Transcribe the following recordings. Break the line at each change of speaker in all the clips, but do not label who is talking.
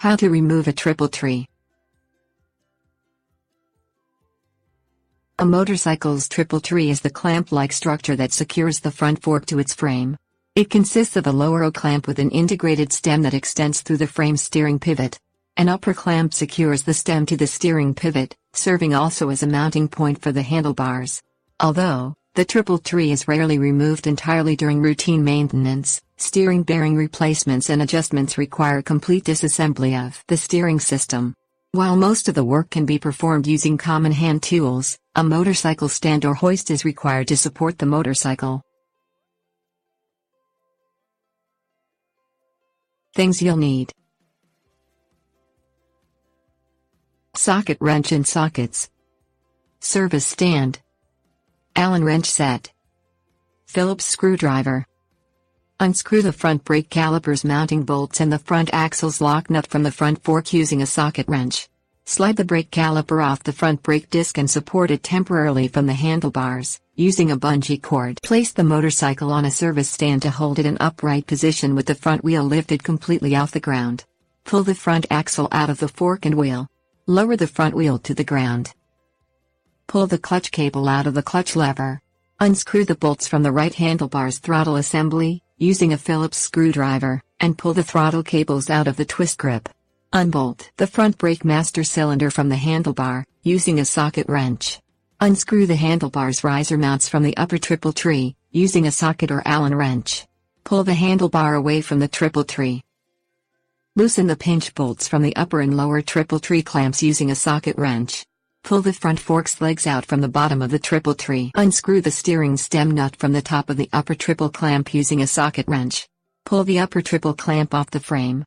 How to remove a triple tree. A motorcycle's triple tree is the clamp-like structure that secures the front fork to its frame. It consists of a lower O-clamp with an integrated stem that extends through the frame's steering pivot. An upper clamp secures the stem to the steering pivot, serving also as a mounting point for the handlebars. Although the triple tree is rarely removed entirely during routine maintenance, steering bearing replacements and adjustments require complete disassembly of the steering system. While most of the work can be performed using common hand tools, a motorcycle stand or hoist is required to support the motorcycle. Things you'll need: socket wrench and sockets, service stand, Allen wrench set, Phillips screwdriver. Unscrew the front brake calipers mounting bolts and the front axle's lock nut from the front fork using a socket wrench. Slide the brake caliper off the front brake disc and support it temporarily from the handlebars, using a bungee cord. Place the motorcycle on a service stand to hold it in upright position with the front wheel lifted completely off the ground. Pull the front axle out of the fork and wheel. Lower the front wheel to the ground. Pull the clutch cable out of the clutch lever. Unscrew the bolts from the right handlebar's throttle assembly, using a Phillips screwdriver, and pull the throttle cables out of the twist grip. Unbolt the front brake master cylinder from the handlebar, using a socket wrench. Unscrew the handlebar's riser mounts from the upper triple tree, using a socket or Allen wrench. Pull the handlebar away from the triple tree. Loosen the pinch bolts from the upper and lower triple tree clamps using a socket wrench. Pull the front fork's legs out from the bottom of the triple tree. Unscrew the steering stem nut from the top of the upper triple clamp using a socket wrench. Pull the upper triple clamp off the frame.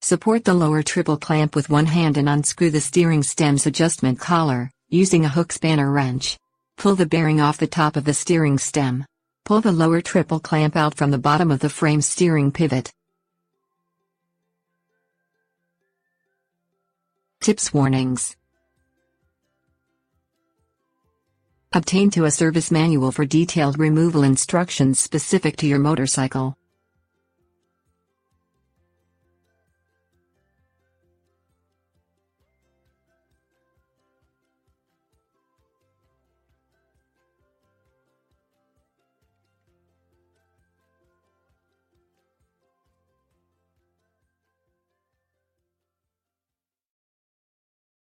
Support the lower triple clamp with one hand and unscrew the steering stem's adjustment collar, using a hook spanner wrench. Pull the bearing off the top of the steering stem. Pull the lower triple clamp out from the bottom of the frame's steering pivot. Tips: warnings. Obtain a service manual for detailed removal instructions specific to your motorcycle.